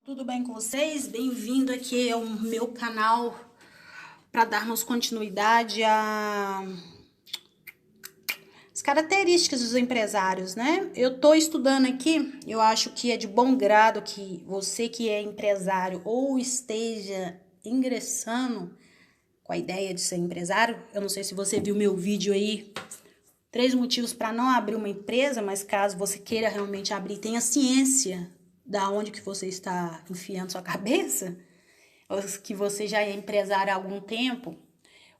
Tudo bem com vocês? Bem-vindo aqui ao meu canal para darmos continuidade às características dos empresários, né? Eu tô estudando aqui, eu acho que é de bom grado que você que é empresário ou esteja ingressando com a ideia de ser empresário. Eu não sei se você viu meu vídeo aí, 3 motivos para não abrir uma empresa, mas caso você queira realmente abrir, tenha ciência da onde que você está enfiando sua cabeça, ou que você já é empresário há algum tempo.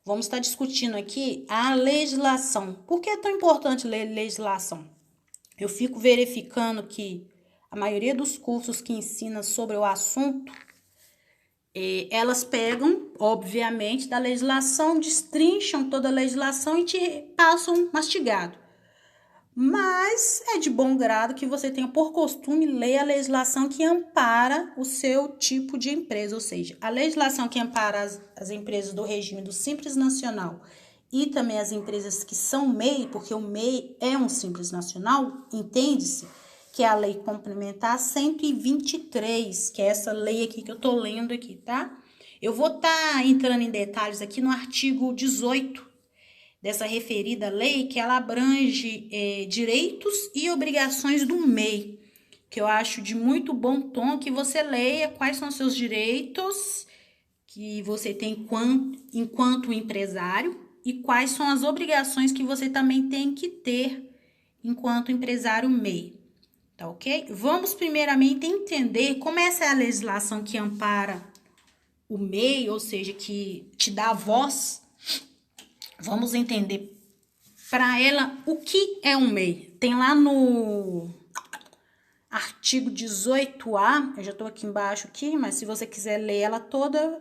Vamos estar discutindo aqui a legislação. Por que é tão importante ler legislação? Eu fico verificando que a maioria dos cursos que ensina sobre o assunto, elas pegam, obviamente, da legislação, destrincham toda a legislação e te passam mastigado. Mas é de bom grado que você tenha por costume ler a legislação que ampara o seu tipo de empresa, ou seja, a legislação que ampara as empresas do regime do Simples Nacional e também as empresas que são MEI, porque o MEI é um Simples Nacional, entende-se que é a Lei Complementar 123, que é essa lei aqui que eu tô lendo aqui, tá? Eu vou estar entrando em detalhes aqui no artigo 18 dessa referida lei, que ela abrange direitos e obrigações do MEI, que eu acho de muito bom tom que você leia quais são os seus direitos que você tem enquanto empresário e quais são as obrigações que você também tem que ter enquanto empresário MEI, tá ok? Vamos primeiramente entender como essa é a legislação que ampara o MEI, ou seja, que te dá voz. Vamos entender para ela o que é um MEI. Tem lá no artigo 18A, eu já estou aqui embaixo aqui, mas se você quiser ler ela toda,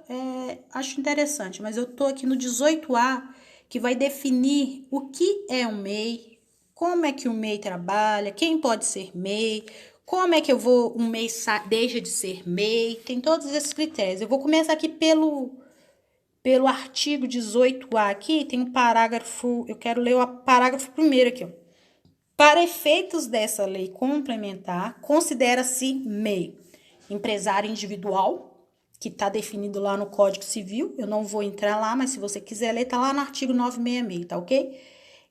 acho interessante. Mas eu estou aqui no 18A, que vai definir o que é um MEI, como é que o MEI trabalha, quem pode ser MEI, como é que um MEI deixa de ser MEI, tem todos esses critérios. Eu vou começar aqui pelo artigo 18A aqui, tem um parágrafo, eu quero ler o parágrafo primeiro aqui, ó. Para efeitos dessa lei complementar, considera-se MEI empresário individual, que está definido lá no Código Civil. Eu não vou entrar lá, mas se você quiser ler, tá lá no artigo 966, tá ok?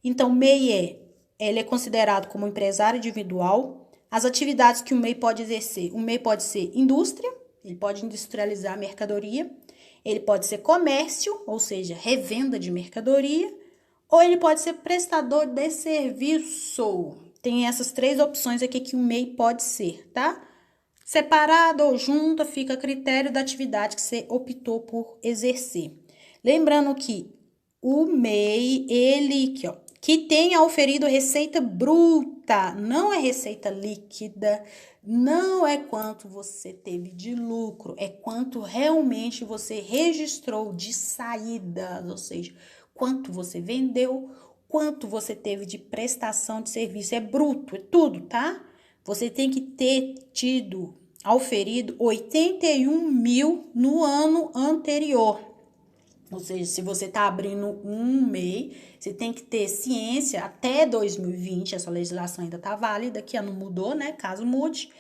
Então, MEI ele é considerado como empresário individual. As atividades que o MEI pode exercer, o MEI pode ser indústria, ele pode industrializar a mercadoria, ele pode ser comércio, ou seja, revenda de mercadoria, ou ele pode ser prestador de serviço. Tem essas 3 opções aqui que o MEI pode ser, tá? Separado ou junto, fica a critério da atividade que você optou por exercer. Lembrando que o MEI, ele aqui, ó, que tenha auferido receita bruta, não é receita líquida, não é quanto você teve de lucro, é quanto realmente você registrou de saídas, ou seja, quanto você vendeu, quanto você teve de prestação de serviço, é bruto, é tudo, tá? Você tem que ter tido auferido 81 mil no ano anterior. Ou seja, se você está abrindo um MEI, você tem que ter ciência até 2020, essa legislação ainda está válida, que não mudou, né? Caso mude.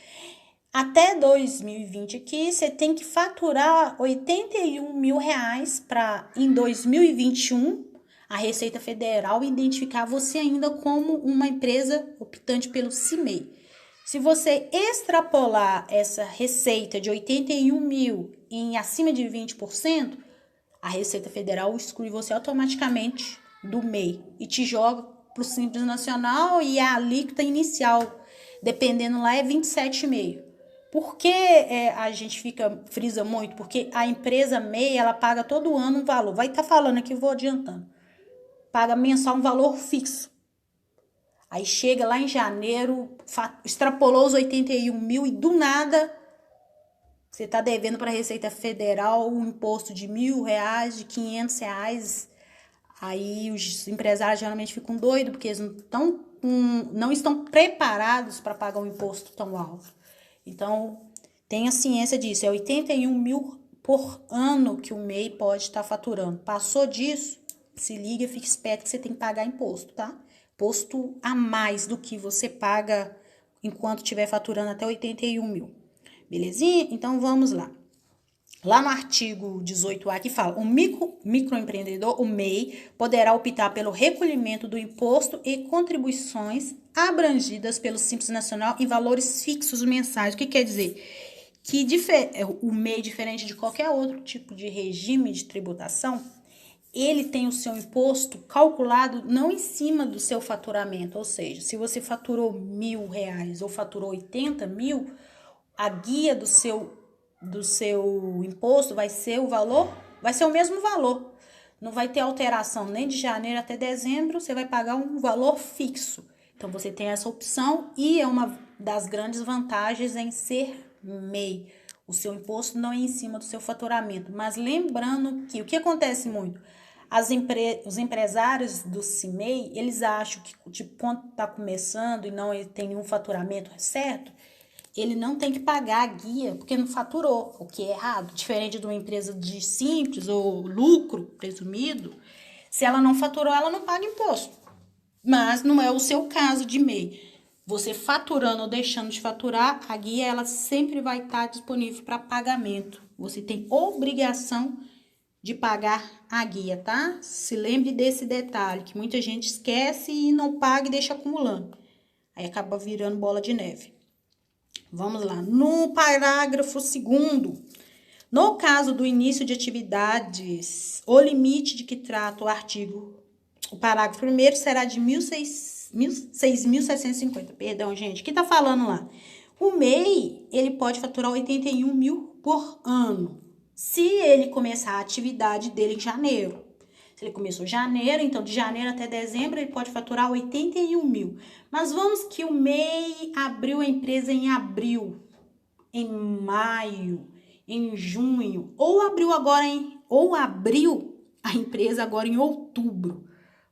Até 2020 aqui, você tem que faturar 81 mil reais para, em 2021, a Receita Federal identificar você ainda como uma empresa optante pelo CIMEI. Se você extrapolar essa receita de 81 mil em acima de 20%, a Receita Federal exclui você automaticamente do MEI e te joga para o Simples Nacional, e a alíquota inicial, dependendo lá, é 27,5%. Por que a gente frisa muito? Porque a empresa MEI, ela paga todo ano um valor. Vai estar falando aqui, vou adiantando. Paga mensal um valor fixo. Aí chega lá em janeiro, extrapolou os 81 mil e do nada você está devendo para a Receita Federal um imposto de R$1.000, de R$500. Aí os empresários geralmente ficam doidos porque eles não estão preparados para pagar um imposto tão alto. Então, tenha ciência disso. É 81 mil por ano que o MEI pode estar faturando. Passou disso, se liga, fique esperto que você tem que pagar imposto, tá? Imposto a mais do que você paga enquanto estiver faturando até 81 mil. Belezinha? Então, vamos lá. Lá no artigo 18A que fala, o microempreendedor, o MEI, poderá optar pelo recolhimento do imposto e contribuições abrangidas pelo Simples Nacional em valores fixos mensais. O que quer dizer? Que o MEI, diferente de qualquer outro tipo de regime de tributação, ele tem o seu imposto calculado não em cima do seu faturamento, ou seja, se você faturou R$1.000 ou faturou 80 mil, a guia do seu imposto vai ser o mesmo valor. Não vai ter alteração nem de janeiro até dezembro, você vai pagar um valor fixo. Então, você tem essa opção e é uma das grandes vantagens em ser MEI. O seu imposto não é em cima do seu faturamento. Mas lembrando que o que acontece muito? Os empresários do CIMEI, eles acham que tipo, quando está começando e não tem um faturamento certo, ele não tem que pagar a guia, porque não faturou, o que é errado. Diferente de uma empresa de simples ou lucro presumido, se ela não faturou, ela não paga imposto. Mas não é o seu caso de MEI. Você faturando ou deixando de faturar, a guia ela sempre vai estar disponível para pagamento. Você tem obrigação de pagar a guia, tá? Se lembre desse detalhe, que muita gente esquece e não paga e deixa acumulando. Aí acaba virando bola de neve. Vamos lá, no parágrafo 2º, no caso do início de atividades, o limite de que trata o parágrafo 1º será de 6.750, perdão, gente, o que tá falando lá? O MEI, ele pode faturar 81 mil por ano, se ele começar a atividade dele em janeiro. Se ele começou em janeiro, então de janeiro até dezembro ele pode faturar 81 mil. Mas vamos que o MEI abriu a empresa em abril, em maio, em junho, ou abriu a empresa agora em outubro.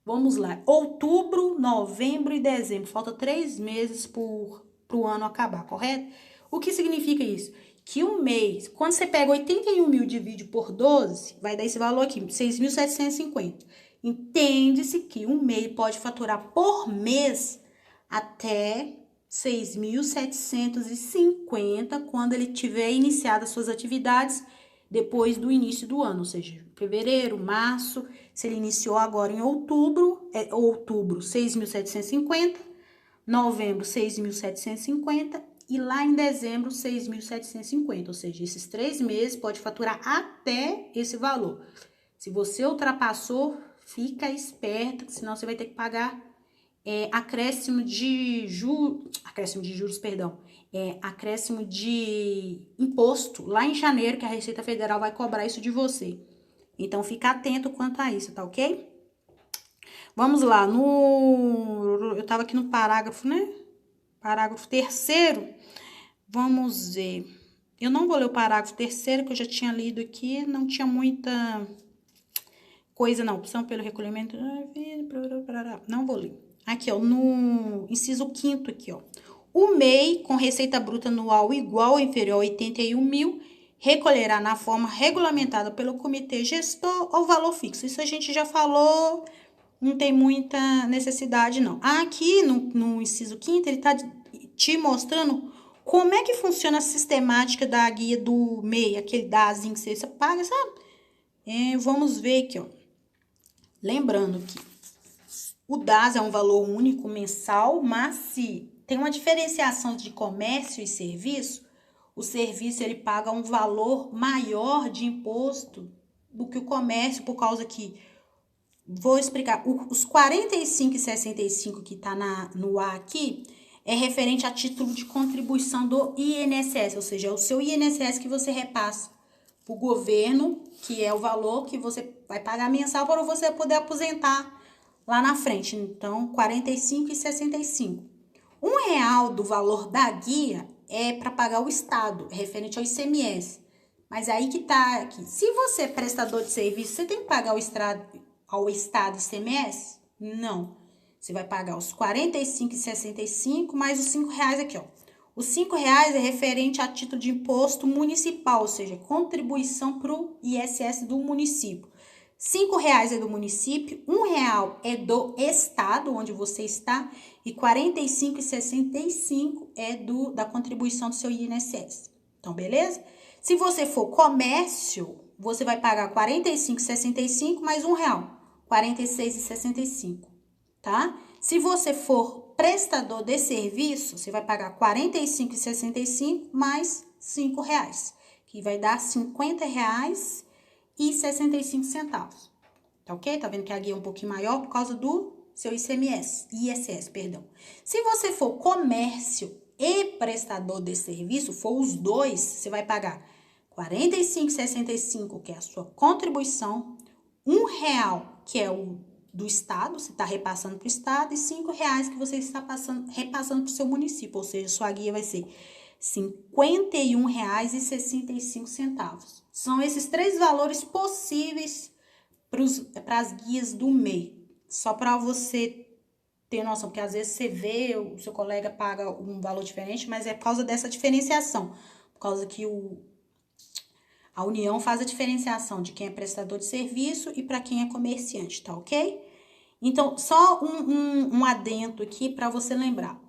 Vamos lá, outubro, novembro e dezembro. Falta 3 meses para o ano acabar, correto? O que significa isso? Que um mês, quando você pega 81 mil e divide por 12, vai dar esse valor aqui, 6.750. Entende-se que um MEI pode faturar por mês até 6.750 quando ele tiver iniciado as suas atividades depois do início do ano, ou seja, fevereiro, março. Se ele iniciou agora em outubro, outubro 6.750, novembro 6.750 e lá em dezembro 6.750, ou seja, esses 3 meses pode faturar até esse valor. Se você ultrapassou, fica esperto, senão você vai ter que pagar acréscimo de imposto lá em janeiro, que a Receita Federal vai cobrar isso de você. Então, fica atento quanto a isso, tá ok? Vamos lá, eu tava aqui no parágrafo, né? Parágrafo 3º, vamos ver. Eu não vou ler o parágrafo 3º, que eu já tinha lido aqui, não tinha muita coisa, não. Opção pelo recolhimento, não vou ler. Aqui, ó, no inciso 5º aqui, ó. O MEI, com receita bruta anual igual ou inferior a 81 mil, recolherá na forma regulamentada pelo comitê gestor ou valor fixo. Isso a gente já falou, não tem muita necessidade, não. Aqui, no inciso 5º, ele tá te mostrando como é que funciona a sistemática da guia do MEI, aquele DASzinho que você paga, sabe? Vamos ver aqui, ó. Lembrando que o DAS é um valor único mensal, mas se tem uma diferenciação de comércio e serviço, o serviço ele paga um valor maior de imposto do que o comércio, por causa que, vou explicar, os 45,65 que tá no A aqui, é referente a título de contribuição do INSS, ou seja, é o seu INSS que você repassa para o governo, que é o valor que você vai pagar mensal para você poder aposentar lá na frente. Então, 45,65. R$1 do valor da guia é para pagar o Estado, é referente ao ICMS. Mas aí que tá aqui. Se você é prestador de serviço, você tem que pagar ao Estado ICMS? Não. Você vai pagar os 45,65 mais os R$5 aqui, ó. Os R$5 é referente a título de imposto municipal, ou seja, contribuição para o ISS do município. R$5 é do município, R$1 é do estado onde você está e 45,65 é da contribuição do seu INSS. Então, beleza? Se você for comércio, você vai pagar R$ 45,65 mais R$1, R$ 46,65, tá? Se você for prestador de serviço, você vai pagar R$ 45,65 mais R$5, que vai dar R$ 50,65. Tá ok? Tá vendo que a guia é um pouquinho maior por causa do seu ISS, perdão. Se você for comércio e prestador de serviço, for os dois, você vai pagar R$ 45,65, que é a sua contribuição, R$1, que é o do estado, você está repassando para o estado, e R$5 que você está repassando para o seu município, ou seja, sua guia vai ser R$ 51,65. São esses 3 valores possíveis para as guias do MEI. Só para você ter noção, porque às vezes você vê, o seu colega paga um valor diferente, mas é por causa dessa diferenciação. Por causa que a União faz a diferenciação de quem é prestador de serviço e para quem é comerciante, tá ok? Então, só um adendo aqui para você lembrar.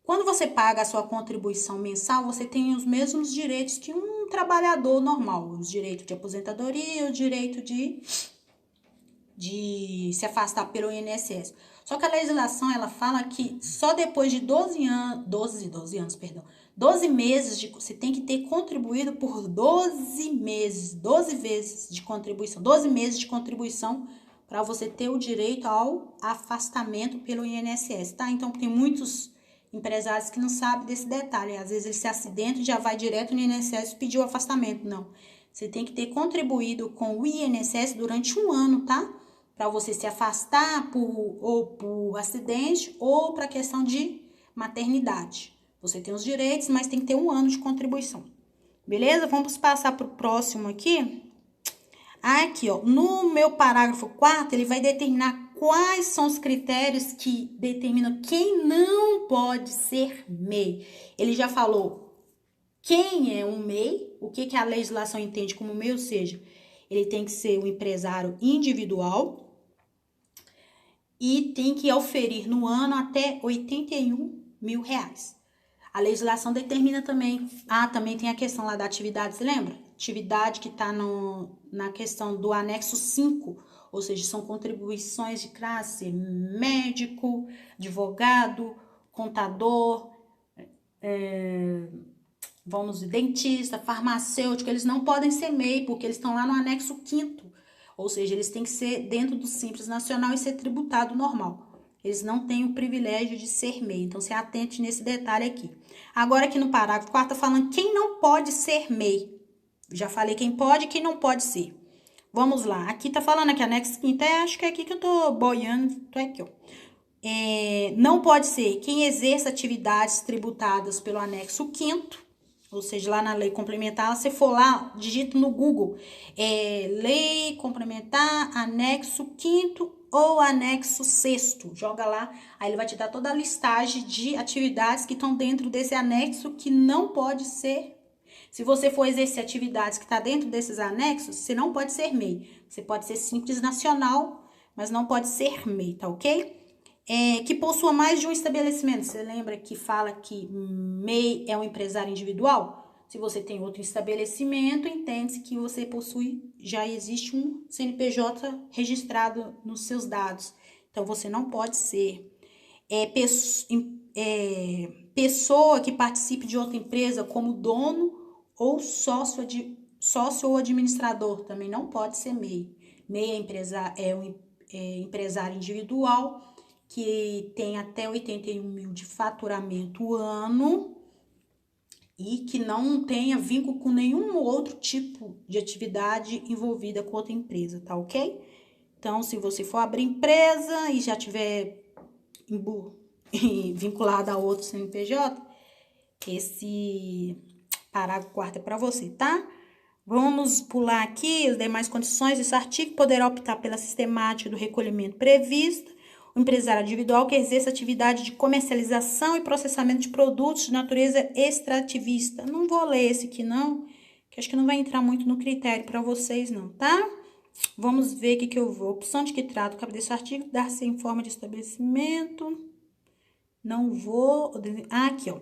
Quando você paga a sua contribuição mensal, você tem os mesmos direitos que um trabalhador normal. Os direitos de aposentadoria, o direito de se afastar pelo INSS. Só que a legislação, ela fala que só depois de 12 meses, você tem que ter contribuído por 12 meses, 12 vezes de contribuição, 12 meses de contribuição para você ter o direito ao afastamento pelo INSS, tá? Então, tem muitos empresários que não sabem desse detalhe. Às vezes, ele se acidenta e já vai direto no INSS e pediu afastamento. Não. Você tem que ter contribuído com o INSS durante 1 ano, tá? Para você se afastar por acidente ou para questão de maternidade. Você tem os direitos, mas tem que ter 1 ano de contribuição. Beleza? Vamos passar para o próximo aqui. Aqui, ó, no meu parágrafo 4, ele vai determinar quais são os critérios que determinam quem não pode ser MEI. Ele já falou quem é um MEI, o que a legislação entende como MEI, ou seja, ele tem que ser um empresário individual e tem que oferir no ano até R$81 mil. A legislação determina também, também tem a questão lá da atividade, você lembra? Atividade que está na questão do anexo 5, ou seja, são contribuições de classe médico, advogado, contador, dentista, farmacêutico, eles não podem ser MEI, porque eles estão lá no anexo 5º, ou seja, eles têm que ser dentro do Simples Nacional e ser tributado normal. Eles não têm o privilégio de ser MEI, então se atente nesse detalhe aqui. Agora aqui no parágrafo 4 tá falando quem não pode ser MEI. Já falei quem pode e quem não pode ser. Vamos lá, aqui tá falando aqui, anexo 5º, acho que é aqui que eu tô boiando, tô aqui, ó. Não pode ser quem exerça atividades tributadas pelo anexo 5º, ou seja, lá na lei complementar, se for lá, digita no Google, lei complementar, anexo 5º ou anexo 6º, joga lá, aí ele vai te dar toda a listagem de atividades que estão dentro desse anexo que não pode ser. Se você for exercer atividades que está dentro desses anexos, você não pode ser MEI. Você pode ser Simples Nacional, mas não pode ser MEI, tá ok? Que possua mais de um estabelecimento. Você lembra que fala que MEI é um empresário individual? Se você tem outro estabelecimento, entende-se que você possui, já existe um CNPJ registrado nos seus dados. Então, você não pode ser pessoa que participe de outra empresa como dono ou sócio ou administrador. Também não pode ser MEI. MEI é um empresário individual que tem até 81 mil de faturamento ano e que não tenha vínculo com nenhum outro tipo de atividade envolvida com outra empresa, tá ok? Então, se você for abrir empresa e já tiver vinculada a outro CNPJ, esse parágrafo 4 é para você, tá? Vamos pular aqui as demais condições. Esse artigo poderá optar pela sistemática do recolhimento prevista. O empresário individual que exerça atividade de comercialização e processamento de produtos de natureza extrativista. Não vou ler esse aqui, não, que acho que não vai entrar muito no critério para vocês, não, tá? Vamos ver o que eu vou. Opção de que trata o cabo desse artigo, dar-se em forma de estabelecimento. Não vou... aqui, ó.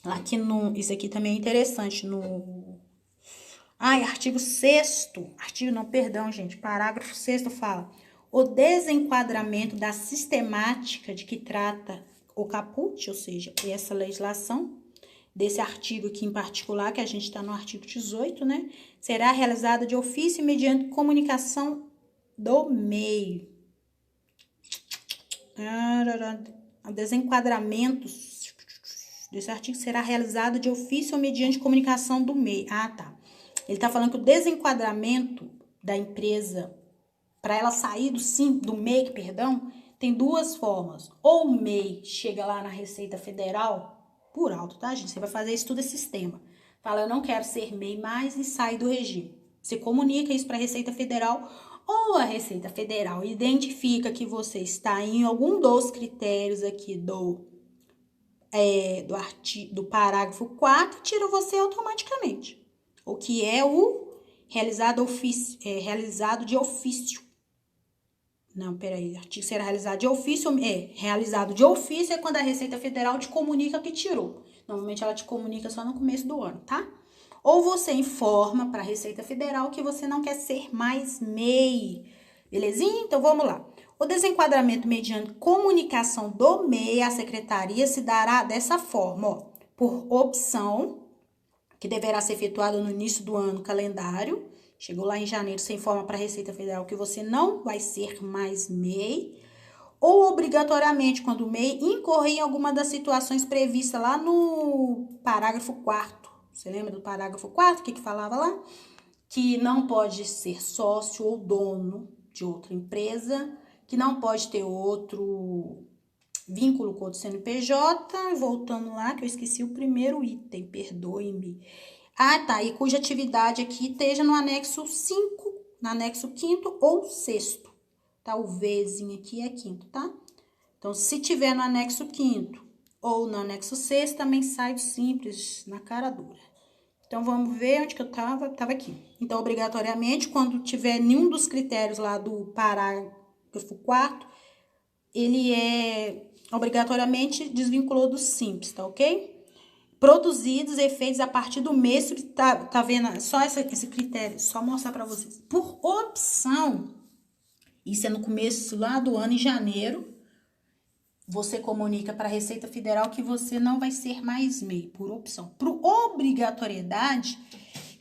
Aqui no... Isso aqui também é interessante, no... Ai, artigo 6º. Artigo não, perdão, gente. Parágrafo 6º fala: o desenquadramento da sistemática de que trata o caput, ou seja, essa legislação, desse artigo aqui em particular, que a gente está no artigo 18, né? Será realizada de ofício mediante comunicação do meio. O desenquadramento desse artigo será realizado de ofício ou mediante comunicação do MEI. Ah, tá. Ele tá falando que o desenquadramento da empresa, para ela sair do MEI, perdão, tem duas formas. Ou o MEI chega lá na Receita Federal, por alto, tá, gente? Você vai fazer isso tudo esse sistema. Fala, eu não quero ser MEI mais e sai do regime. Você comunica isso para a Receita Federal, ou a Receita Federal identifica que você está em algum dos critérios aqui do parágrafo 4 e tira você automaticamente. O que é o realizado de ofício. Não, peraí. Artigo será realizado de ofício. Realizado de ofício é quando a Receita Federal te comunica que tirou. Normalmente ela te comunica só no começo do ano, tá? Ou você informa para a Receita Federal que você não quer ser mais MEI. Belezinha? Então vamos lá. O desenquadramento mediante comunicação do MEI à secretaria se dará dessa forma, ó, por opção, que deverá ser efetuada no início do ano calendário. Chegou lá em janeiro, você informa para a Receita Federal que você não vai ser mais MEI, ou obrigatoriamente quando o MEI incorrer em alguma das situações previstas lá no parágrafo 4º. Você lembra do parágrafo 4º, que falava lá? Que não pode ser sócio ou dono de outra empresa, que não pode ter outro vínculo com o CNPJ, voltando lá, que eu esqueci o primeiro item, perdoe-me. Ah, tá, e cuja atividade aqui esteja no anexo 5, no anexo 5º ou 6º, tá? O Vzinho aqui é 5º, tá? Então, se tiver no anexo 5º ou no anexo 6º, também sai do simples, na cara dura. Então, vamos ver onde que eu tava. Tava aqui. Então, obrigatoriamente, quando tiver nenhum dos critérios lá do parágrafo 4º, ele é obrigatoriamente desvinculou do simples, tá ok? Produzidos e feitos a partir do mês, que tá vendo? Só esse critério, só mostrar para vocês. Por opção, isso é no começo lá do ano, em janeiro, você comunica para a Receita Federal que você não vai ser mais MEI, por opção. Por obrigatoriedade,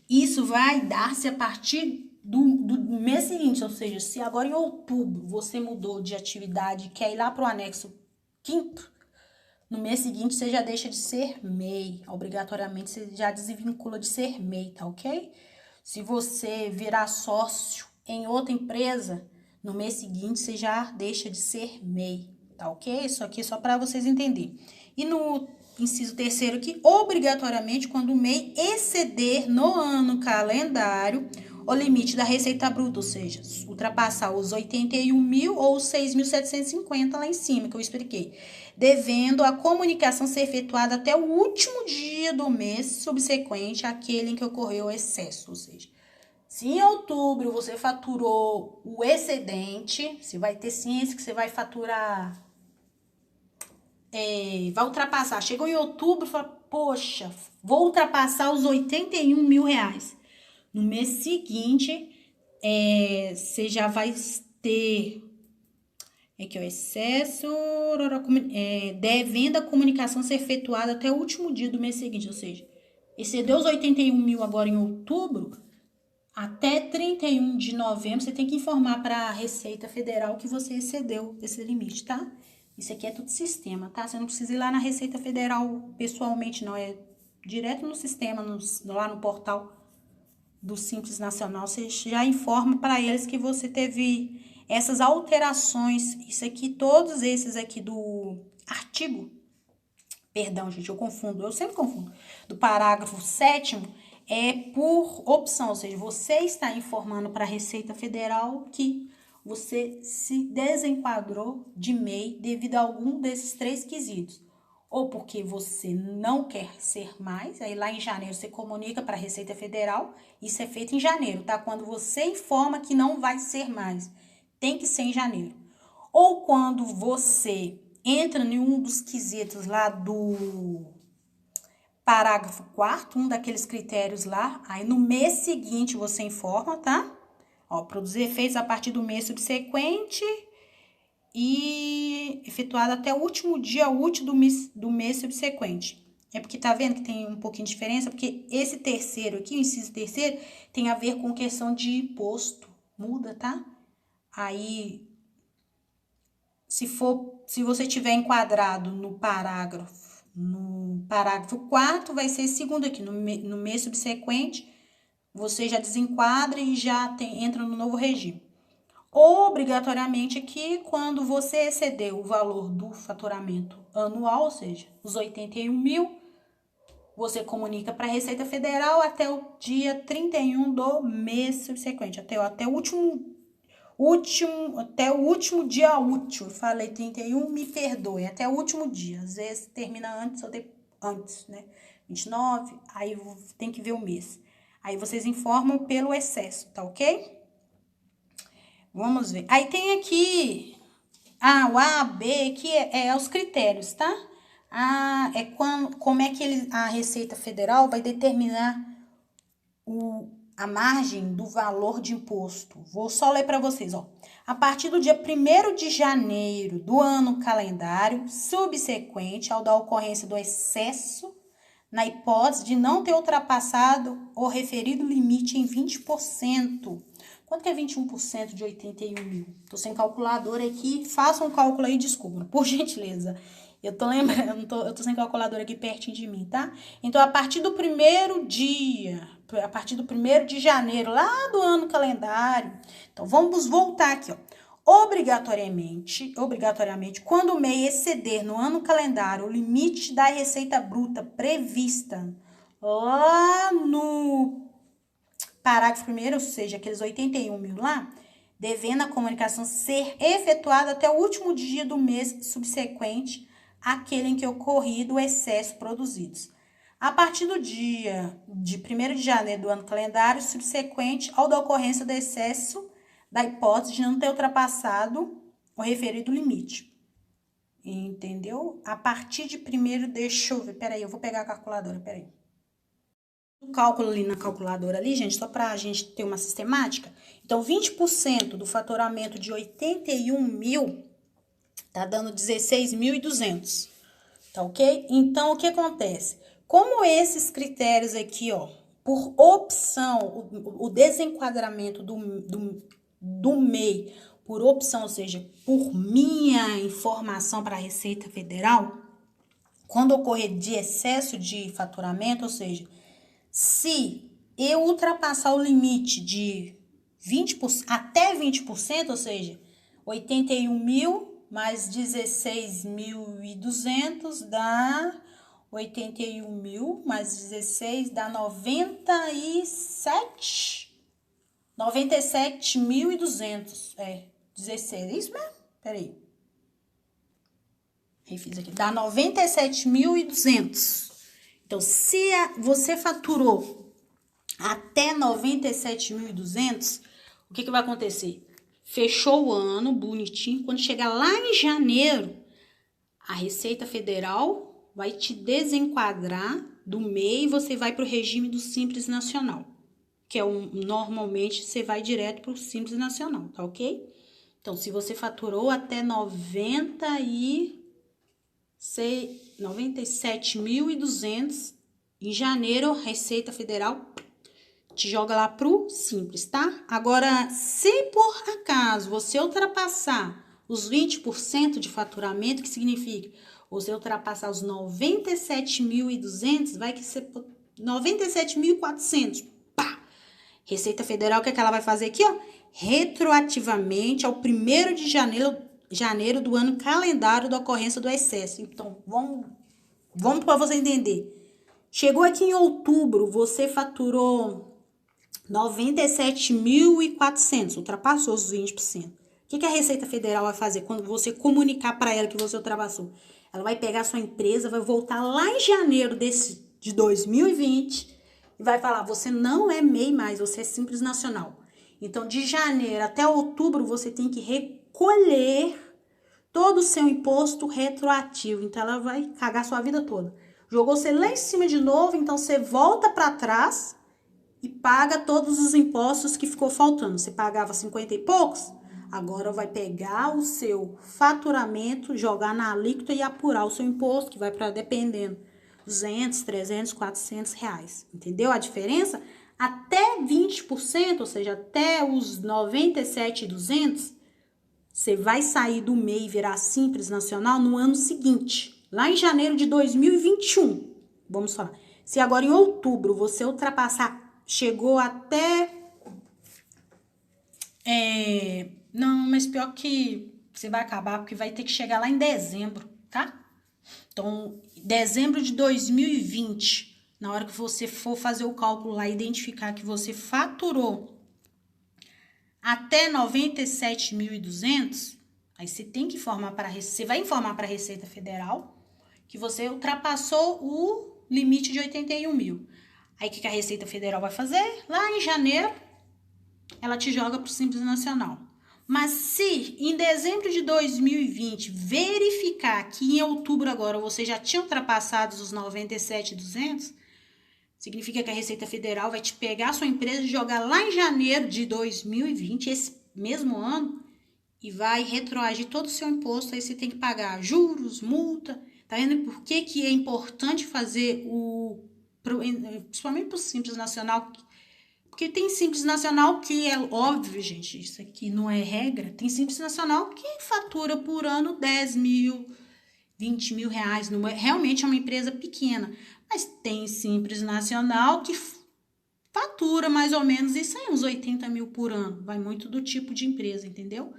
isso vai dar-se a partir do mês seguinte, ou seja, se agora em outubro você mudou de atividade e quer ir lá para o anexo 5º, no mês seguinte você já deixa de ser MEI, obrigatoriamente você já desvincula de ser MEI, tá ok? Se você virar sócio em outra empresa, no mês seguinte você já deixa de ser MEI, tá ok? Isso aqui é só para vocês entenderem. E no inciso 3º aqui, obrigatoriamente, quando o MEI exceder no ano calendário o limite da receita bruta, ou seja, ultrapassar os 81 mil ou os 6.750 lá em cima, que eu expliquei, devendo a comunicação ser efetuada até o último dia do mês subsequente àquele em que ocorreu o excesso, ou seja, se em outubro você faturou o excedente, você vai ter ciência que você vai faturar, vai ultrapassar. Chegou em outubro, fala, poxa, vou ultrapassar os 81 mil reais. No mês seguinte, você já vai ter aqui o excesso, devendo a comunicação ser efetuada até o último dia do mês seguinte, ou seja, excedeu os 81 mil agora em outubro, até 31 de novembro você tem que informar para a Receita Federal que você excedeu esse limite, tá? Isso aqui é tudo sistema, tá? Você não precisa ir lá na Receita Federal pessoalmente, não, é direto no sistema, lá no portal do Simples Nacional, você já informa para eles que você teve essas alterações. Isso aqui, todos esses aqui do artigo, perdão, gente, eu sempre confundo, do parágrafo 7º, é por opção, ou seja, você está informando para a Receita Federal que você se desenquadrou de MEI devido a algum desses 3 quesitos. Ou porque você não quer ser mais, aí lá em janeiro você comunica para a Receita Federal, isso é feito em janeiro, tá? Quando você informa que não vai ser mais, tem que ser em janeiro. Ou quando você entra em um dos quesitos lá parágrafo 4º, um daqueles critérios lá. Aí, no mês seguinte, você informa, tá? Ó, produzir efeitos a partir do mês subsequente e efetuado até o último dia útil do mês subsequente. É porque tá vendo que tem um pouquinho de diferença? Porque esse terceiro aqui, o inciso terceiro, tem a ver com questão de imposto. Muda, tá? Aí, se você tiver enquadrado no parágrafo 4º, vai ser segundo aqui, no mês subsequente, você já desenquadra e já entra no novo regime. Obrigatoriamente aqui, quando você exceder o valor do faturamento anual, ou seja, os 81 mil, você comunica para a Receita Federal até o dia 31 do mês subsequente, até o último dia útil. Eu falei 31, me perdoe, até o último dia. Às vezes termina antes ou antes, né? 29, aí tem que ver o mês. Aí vocês informam pelo excesso, tá ok? Vamos ver. Aí tem aqui o A, B, que é os critérios, tá? Como é que a Receita Federal vai determinar a margem do valor de imposto. Vou só ler para vocês, ó. A partir do dia 1º de janeiro do ano calendário subsequente ao da ocorrência do excesso, na hipótese de não ter ultrapassado o referido limite em 20%. Quanto que é 21% de 81 mil? Tô sem calculadora aqui, façam um cálculo aí, desculpa, por gentileza. Eu tô lembrando, eu tô sem calculadora aqui pertinho de mim, tá? Então, a partir do 1º de janeiro, lá do ano calendário. Então, vamos voltar aqui, ó. Obrigatoriamente, quando o MEI exceder no ano calendário o limite da receita bruta prevista lá no parágrafo 1º, ou seja, aqueles 81 mil lá, devendo a comunicação ser efetuada até o último dia do mês subsequente àquele em que ocorrido o excesso produzidos. A partir do dia de 1º de janeiro do ano calendário subsequente ao da ocorrência do excesso, da hipótese de não ter ultrapassado o referido limite. Entendeu? A partir de 1º, deixa eu ver, peraí, eu vou pegar a calculadora, peraí. O cálculo ali na calculadora ali, gente, só pra gente ter uma sistemática. Então, 20% do faturamento de 81 mil tá dando 16.200, tá ok? Então, o que acontece? Como esses critérios aqui, ó, por opção, o desenquadramento do MEI, por opção, ou seja, por minha informação para a Receita Federal, quando ocorrer de excesso de faturamento, ou seja, se eu ultrapassar o limite de 20%, até 20%, ou seja, 81 mil mais 16.200 dá 81 mil mais 16 dá 97.200. 16, é isso mesmo? Peraí. Refiz aqui. Dá 97.200. Então, se você faturou até 97.200, o que vai acontecer? Fechou o ano, bonitinho. Quando chegar lá em janeiro, a Receita Federal vai te desenquadrar do MEI e você vai para o regime do Simples Nacional, que é normalmente você vai direto para o Simples Nacional, tá ok? Então, se você faturou até 97.200, em janeiro, a Receita Federal te joga lá pro Simples, tá? Agora, se por acaso você ultrapassar os 20% de faturamento, que significa você ultrapassar os 97.200, vai que ser 97.400, pá! Receita Federal, o que é que ela vai fazer aqui, ó? Retroativamente ao 1º de janeiro do ano calendário da ocorrência do excesso. Então, vamos para você entender. Chegou aqui em outubro, você faturou 97.400, ultrapassou os 20%. O que a Receita Federal vai fazer quando você comunicar para ela que você ultrapassou? Ela vai pegar a sua empresa, vai voltar lá em janeiro de 2020 e vai falar, você não é MEI mais, você é Simples Nacional. Então, de janeiro até outubro, você tem que recolher todo o seu imposto retroativo. Então, ela vai cagar a sua vida toda. Jogou você lá em cima de novo, então você volta para trás e paga todos os impostos que ficou faltando. Você pagava 50 e poucos, agora vai pegar o seu faturamento, jogar na alíquota e apurar o seu imposto, que vai para, dependendo, 200, 300, 400 reais. Entendeu a diferença? Até 20%, ou seja, até os 97.200, você vai sair do MEI e virar Simples Nacional no ano seguinte, lá em janeiro de 2021. Vamos falar. Se agora em outubro você ultrapassar, chegou até... não, mas pior que você vai acabar, porque vai ter que chegar lá em dezembro, tá? Então, dezembro de 2020, na hora que você for fazer o cálculo lá, identificar que você faturou até 97.200, aí você tem que informar para a Receita, você vai informar para a Receita Federal que você ultrapassou o limite de 81 mil. Aí o que a Receita Federal vai fazer? Lá em janeiro, ela te joga para o Simples Nacional. Mas se em dezembro de 2020 verificar que em outubro agora você já tinha ultrapassado os 97.200, significa que a Receita Federal vai te pegar a sua empresa e jogar lá em janeiro de 2020, esse mesmo ano, e vai retroagir todo o seu imposto. Aí você tem que pagar juros, multa. Tá vendo por que é importante fazer principalmente para o Simples Nacional? Porque tem Simples Nacional que é óbvio, gente, isso aqui não é regra. Tem Simples Nacional que fatura por ano 10 mil, 20 mil reais. Não é, realmente é uma empresa pequena. Mas tem Simples Nacional que fatura mais ou menos isso aí, uns 80 mil por ano. Vai muito do tipo de empresa, entendeu?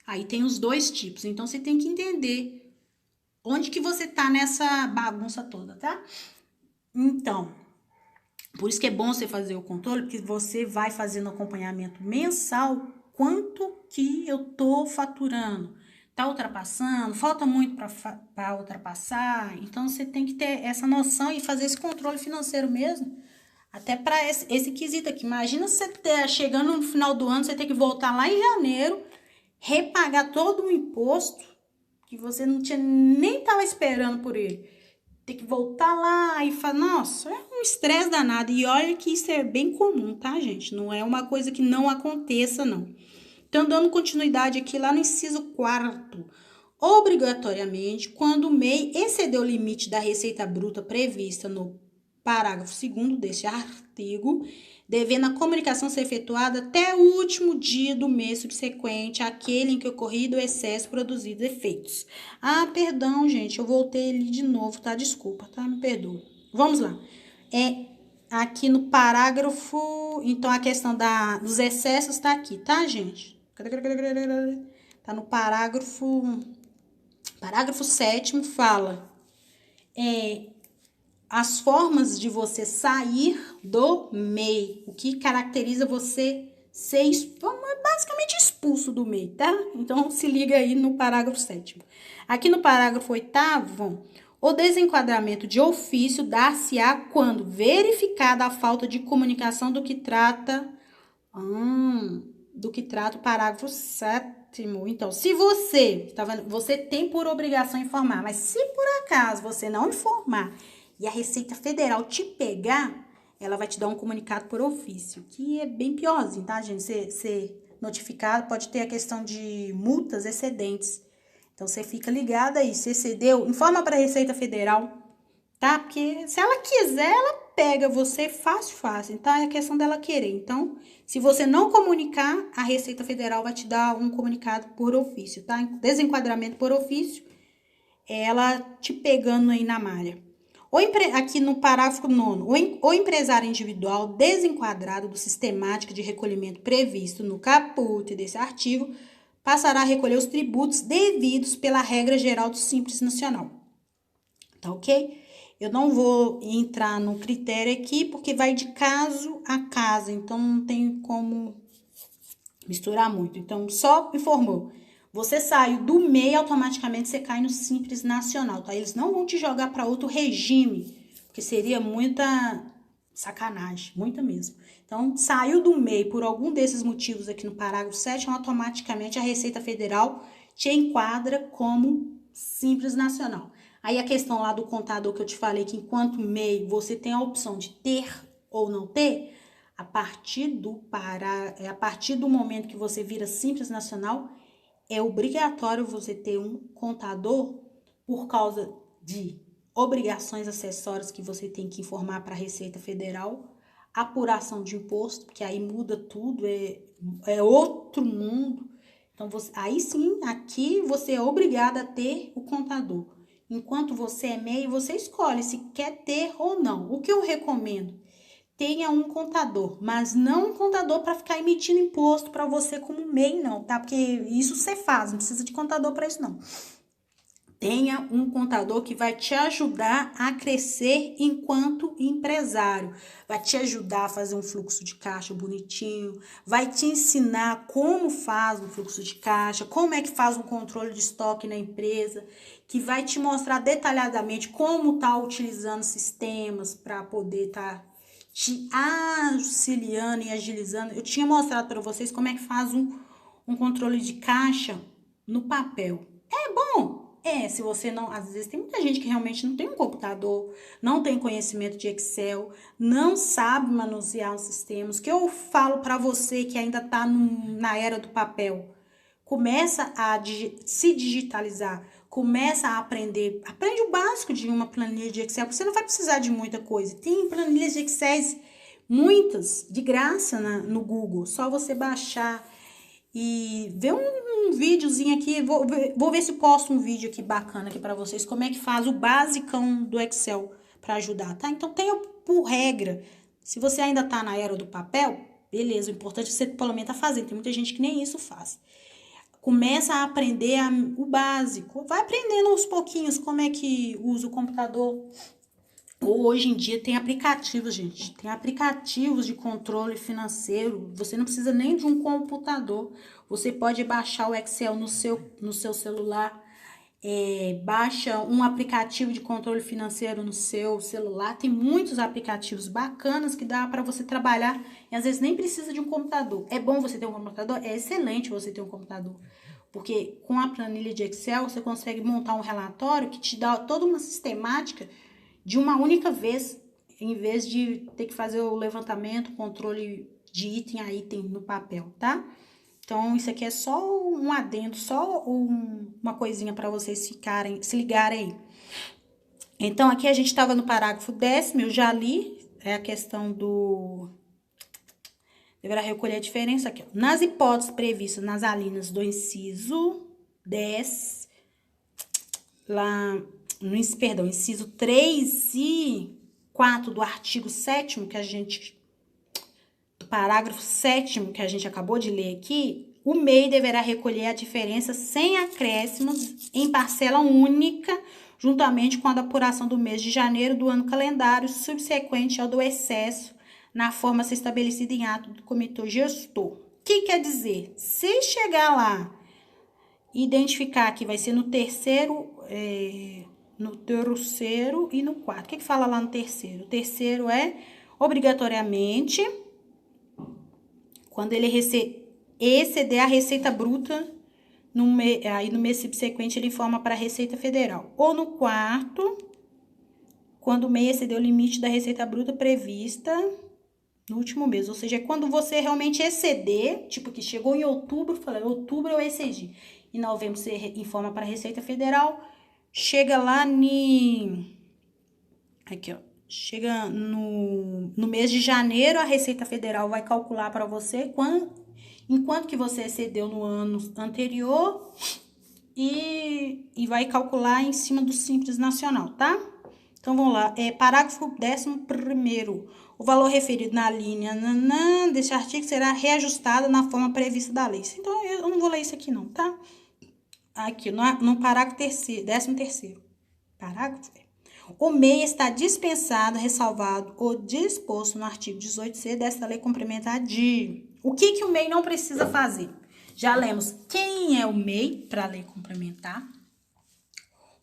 Aí tem os dois tipos. Então, você tem que entender onde que você tá nessa bagunça toda, tá? Então, por isso que é bom você fazer o controle, porque você vai fazendo acompanhamento mensal, quanto que eu tô faturando. Tá ultrapassando, falta muito para ultrapassar. Então, você tem que ter essa noção e fazer esse controle financeiro mesmo, até para esse quesito aqui. Imagina você chegando no final do ano, você tem que voltar lá em janeiro, repagar todo o imposto que você não tinha nem estava esperando por ele. Tem que voltar lá e falar, nossa, é um estresse danado. E olha que isso é bem comum, tá, gente? Não é uma coisa que não aconteça, não. Então, dando continuidade aqui lá no inciso 4º. Obrigatoriamente, quando o MEI exceder o limite da receita bruta prevista no parágrafo 2º deste artigo, devendo a comunicação ser efetuada até o último dia do mês subsequente àquele em que ocorrido o excesso produzido efeitos. Ah, perdão, gente, eu voltei ali de novo, tá? Desculpa, tá? Me perdoa. Vamos lá. Aqui no parágrafo, então a questão dos excessos tá aqui, tá, gente? Tá no parágrafo 7º, fala as formas de você sair do MEI, o que caracteriza você ser basicamente expulso do MEI, tá? Então, se liga aí no parágrafo 7º. Aqui no parágrafo 8º, o desenquadramento de ofício dar-se-á quando verificada a falta de comunicação do que trata o parágrafo 7º. Então, se você, tá vendo? Você tem por obrigação informar, mas se por acaso você não informar e a Receita Federal te pegar, ela vai te dar um comunicado por ofício, que é bem piorzinho, tá, gente? Ser notificado, pode ter a questão de multas excedentes. Então, você fica ligado aí, se excedeu, informa para a Receita Federal, tá? Porque se ela quiser, ela pega você fácil, tá? É a questão dela querer. Então, se você não comunicar, a Receita Federal vai te dar um comunicado por ofício, tá? Desenquadramento por ofício, ela te pegando aí na malha. Aqui no parágrafo 9º, o empresário individual desenquadrado do sistemática de recolhimento previsto no caput desse artigo passará a recolher os tributos devidos pela regra geral do Simples Nacional. Tá ok? Eu não vou entrar no critério aqui, porque vai de caso a caso, então não tem como misturar muito. Então, só informou. Você saiu do MEI, automaticamente você cai no Simples Nacional, tá? Eles não vão te jogar para outro regime, porque seria muita sacanagem, muita mesmo. Então, saiu do MEI por algum desses motivos aqui no parágrafo 7º, automaticamente a Receita Federal te enquadra como Simples Nacional. Aí a questão lá do contador que eu te falei que enquanto MEI você tem a opção de ter ou não ter, a partir do momento que você vira Simples Nacional, é obrigatório você ter um contador por causa de obrigações acessórias que você tem que informar para a Receita Federal, apuração de imposto, que aí muda tudo, é outro mundo. Então, aí sim, aqui você é obrigado a ter o contador. Enquanto você é MEI, você escolhe se quer ter ou não. O que eu recomendo? Tenha um contador, mas não um contador para ficar emitindo imposto para você como MEI, não, tá? Porque isso você faz, não precisa de contador para isso, não. Tenha um contador que vai te ajudar a crescer enquanto empresário. Vai te ajudar a fazer um fluxo de caixa bonitinho, vai te ensinar como faz um fluxo de caixa, como é que faz um controle de estoque na empresa, que vai te mostrar detalhadamente como tá utilizando sistemas para poder estar te auxiliando e agilizando. Eu tinha mostrado para vocês como é que faz um controle de caixa no papel. É bom. Se você não, às vezes tem muita gente que realmente não tem um computador, não tem conhecimento de Excel, não sabe manusear os sistemas. O que eu falo para você que ainda tá na era do papel, começa a se digitalizar, começa a aprende o básico de uma planilha de Excel, porque você não vai precisar de muita coisa. Tem planilhas de Excel, muitas, de graça no Google, só você baixar e ver um videozinho aqui, vou ver se posto um vídeo aqui bacana aqui para vocês, como é que faz o basicão do Excel para ajudar, tá? Então tenha por regra, se você ainda tá na era do papel, beleza, o importante é você pelo menos tá fazendo, tem muita gente que nem isso faz. Começa a aprender o básico, vai aprendendo aos pouquinhos como é que usa o computador. Ou hoje em dia tem aplicativos, gente. Tem aplicativos de controle financeiro. Você não precisa nem de um computador. Você pode baixar o Excel no seu celular. Baixa um aplicativo de controle financeiro no seu celular. Tem muitos aplicativos bacanas que dá para você trabalhar. E às vezes nem precisa de um computador. É bom você ter um computador? É excelente você ter um computador. Porque com a planilha de Excel você consegue montar um relatório que te dá toda uma sistemática de uma única vez, em vez de ter que fazer o levantamento, controle de item a item no papel, tá? Então, isso aqui é só um adendo, só uma coisinha para vocês se ligarem aí. Então, aqui a gente estava no parágrafo 10º, eu já li, é a questão do... Deverá recolher a diferença aqui, ó. Nas hipóteses previstas nas alíneas do inciso 10, lá... inciso 3 e 4 do artigo 7º, do parágrafo 7º que a gente acabou de ler aqui, o MEI deverá recolher a diferença sem acréscimos em parcela única, juntamente com a da apuração do mês de janeiro do ano calendário subsequente ao do excesso, na forma a ser estabelecida em ato do comitê gestor. O que quer dizer? Se chegar lá, identificar que vai ser no terceiro e no quarto. O que fala lá no terceiro? O terceiro é, obrigatoriamente, quando ele exceder a receita bruta, aí no mês subsequente ele informa para a Receita Federal. Ou no quarto, quando o MEI exceder o limite da receita bruta prevista no último mês. Ou seja, é quando você realmente exceder, tipo que chegou em outubro, falei, outubro eu excedi. Em novembro você informa para a Receita Federal. Chega lá aqui, ó. Chega no mês de janeiro, a Receita Federal vai calcular para você enquanto que você excedeu no ano anterior e vai calcular em cima do Simples Nacional, tá? Então, vamos lá. Parágrafo 11º. O valor referido na linha deste artigo será reajustado na forma prevista da lei. Então, eu não vou ler isso aqui não, tá? Aqui, no parágrafo 13º. Parágrafo. O MEI está dispensado, ressalvado ou disposto no artigo 18C desta lei complementar de... O que o MEI não precisa fazer? Já lemos quem é o MEI para a lei complementar.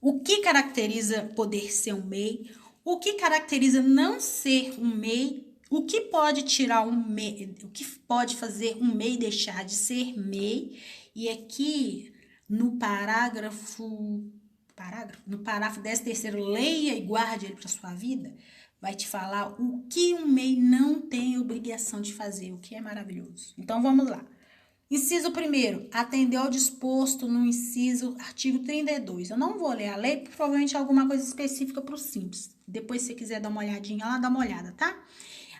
O que caracteriza poder ser um MEI? O que caracteriza não ser um MEI? O que pode tirar um MEI? O que pode fazer um MEI deixar de ser MEI? E aqui no parágrafo parágrafo, no parágrafo 13º, leia e guarde ele para sua vida, vai te falar o que o MEI não tem obrigação de fazer, o que é maravilhoso. Então, vamos lá. Inciso 1º, atendeu ao disposto no inciso artigo 32. Eu não vou ler a lei, porque provavelmente é alguma coisa específica para o Simples. Depois, se você quiser dar uma olhadinha lá, dá uma olhada, tá?